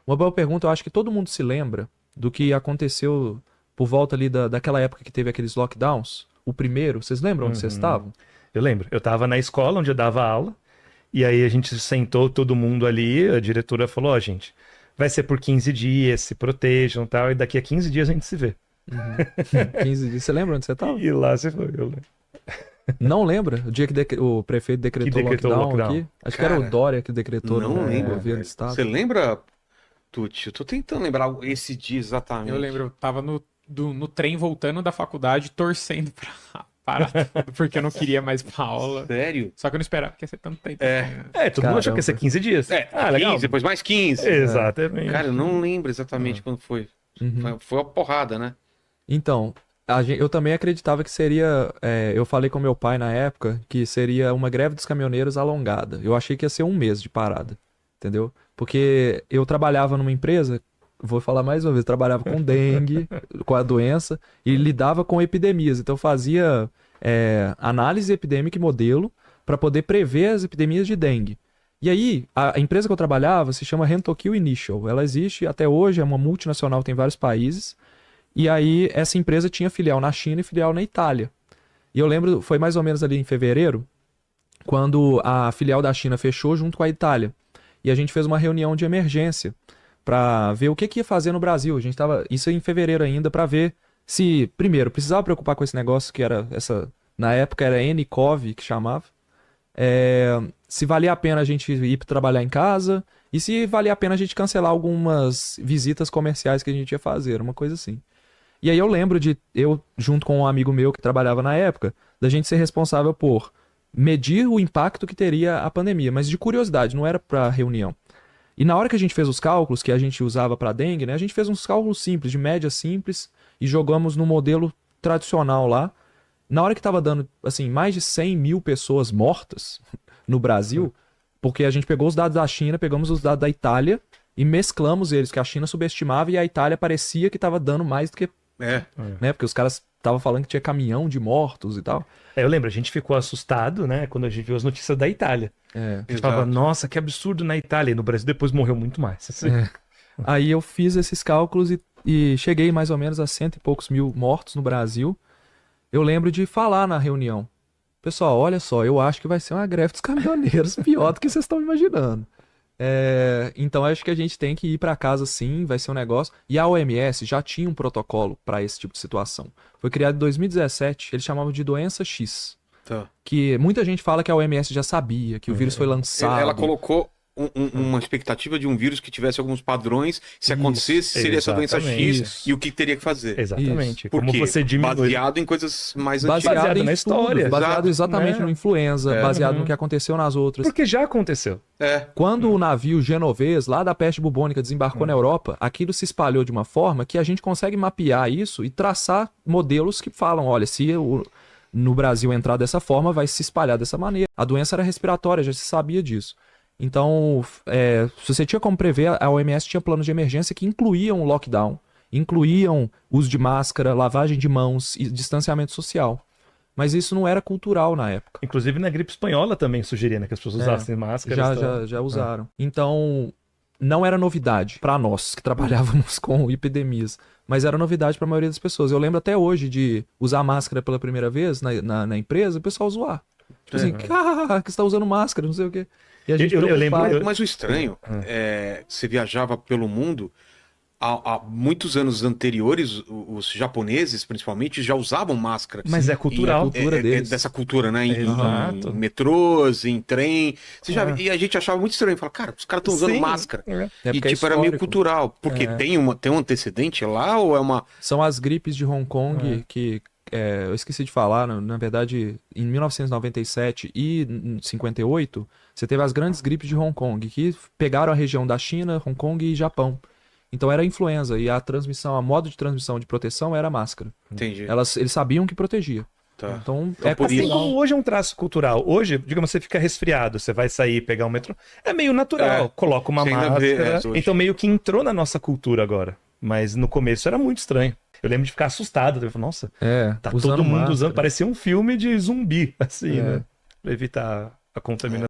Uma boa pergunta, eu acho que todo mundo se lembra do que aconteceu por volta ali daquela época que teve aqueles lockdowns. O primeiro, vocês lembram onde vocês estavam? Eu lembro. Eu tava na escola onde eu dava aula, e aí a gente sentou todo mundo ali, a diretora falou, ó, gente, vai ser por 15 dias, se protejam e tal, e daqui a 15 dias a gente se vê. 15 dias. Você lembra onde você estava? E lá você foi, eu lembro. Não lembra? O dia que o prefeito decretou decretou lockdown, lockdown. aqui? Acho que era o Dória que decretou Não no lembro. governo do estado. Você lembra, Tuti? Eu tô tentando lembrar esse dia exatamente. Eu lembro, eu tava no trem voltando da faculdade, torcendo pra parar tudo, porque eu não queria mais pra aula. Sério? Só que eu não esperava que ia ser tanto tempo. Todo mundo achou que ia ser 15 dias. Legal. 15, depois mais 15. Exatamente. Cara, eu não lembro exatamente quando foi. Foi uma porrada, né? Então, eu também acreditava que seria. Eu falei com meu pai na época que seria uma greve dos caminhoneiros alongada. Eu achei que ia ser um mês de parada. Entendeu? Porque eu trabalhava numa empresa, vou falar mais uma vez, trabalhava com dengue, com a doença, e lidava com epidemias. Então eu fazia análise epidêmica e modelo para poder prever as epidemias de dengue. E aí, a empresa que eu trabalhava se chama Rentokil Initial. Ela existe até hoje, é uma multinacional, tem vários países. E aí, essa empresa tinha filial na China e filial na Itália. E eu lembro, foi mais ou menos ali em fevereiro, quando a filial da China fechou junto com a Itália. E a gente fez uma reunião de emergência para ver o que ia fazer no Brasil. A gente tava, isso em fevereiro ainda, para ver se, primeiro, precisava preocupar com esse negócio que era na época era nCoV que chamava. Se valia a pena a gente ir trabalhar em casa e se valia a pena a gente cancelar algumas visitas comerciais que a gente ia fazer, uma coisa assim. E aí eu lembro de eu, junto com um amigo meu que trabalhava na época, da gente ser responsável por medir o impacto que teria a pandemia, mas de curiosidade, não era para reunião. E na hora que a gente fez os cálculos que a gente usava para dengue, né, a gente fez uns cálculos simples, de média simples, e jogamos no modelo tradicional lá. Na hora que estava dando assim, mais de 100 mil pessoas mortas no Brasil, porque a gente pegou os dados da China, pegamos os dados da Itália e mesclamos eles, que a China subestimava e a Itália parecia que estava dando mais do que... Né, porque os caras estavam falando que tinha caminhão de mortos e tal. Eu lembro, a gente ficou assustado, né, quando a gente viu as notícias da Itália. A gente falava, nossa, que absurdo na Itália. E no Brasil depois morreu muito mais. Assim. Aí eu fiz esses cálculos e cheguei mais ou menos a 100 e poucos mil mortos no Brasil. Eu lembro de falar na reunião. Pessoal, olha só, eu acho que vai ser uma greve dos caminhoneiros pior do que vocês estão imaginando. Então acho que a gente tem que ir para casa sim, vai ser um negócio. E a OMS já tinha um protocolo para esse tipo de situação. Foi criado em 2017, eles chamavam de doença X. Que muita gente fala que a OMS já sabia, que o vírus foi lançado. Ela colocou uma expectativa de um vírus que tivesse alguns padrões, se acontecesse, seria essa doença X e o que teria que fazer. Exatamente. Por Como quê? você diminui. Baseado em coisas mais Baseado antigas. na história. Baseado exatamente né? no influenza, baseado no que aconteceu nas outras. Porque já aconteceu. Quando o navio genovês, lá da peste bubônica, desembarcou na Europa, aquilo se espalhou de uma forma que a gente consegue mapear isso e traçar modelos que falam, olha, se no Brasil entrar dessa forma, vai se espalhar dessa maneira. A doença era respiratória, já se sabia disso. Então, se você tinha como prever, a OMS tinha planos de emergência que incluíam o lockdown, incluíam uso de máscara, lavagem de mãos e distanciamento social. Mas isso não era cultural na época. Inclusive na gripe espanhola também sugeria, né, que as pessoas usassem máscara. Já usaram. Então, não era novidade para nós que trabalhávamos com epidemias, mas era novidade para a maioria das pessoas. Eu lembro até hoje de usar máscara pela primeira vez na empresa, o pessoal zoar. Tipo assim, que você está usando máscara, não sei o quê. E a gente eu lembro. Mas o estranho você viajava pelo mundo. Há muitos anos anteriores, os japoneses, principalmente, já usavam máscara. Mas é cultural. A cultura deles. Dessa cultura, né? Exato. Em metrôs, em trem. E a gente achava muito estranho. Falava, cara, os caras estão usando máscara. E tipo, era meio cultural. Porque tem um antecedente lá ou é uma... São as gripes de Hong Kong que... eu esqueci de falar, na verdade, em 1997 e 58, você teve as grandes gripes de Hong Kong, que pegaram a região da China, Hong Kong e Japão. Então era influenza, e a modo de transmissão de proteção era a máscara. Entendi. Eles sabiam que protegia. Então por isso. Como hoje é um traço cultural. Hoje, digamos, você fica resfriado, você vai sair, pegar um metrô, é meio natural. Coloca uma máscara. Então meio que entrou na nossa cultura agora. Mas no começo era muito estranho. Eu lembro de ficar assustado. Eu falei, nossa, tá todo mundo usando. Parecia um filme de zumbi, assim, né? Pra evitar a contaminação.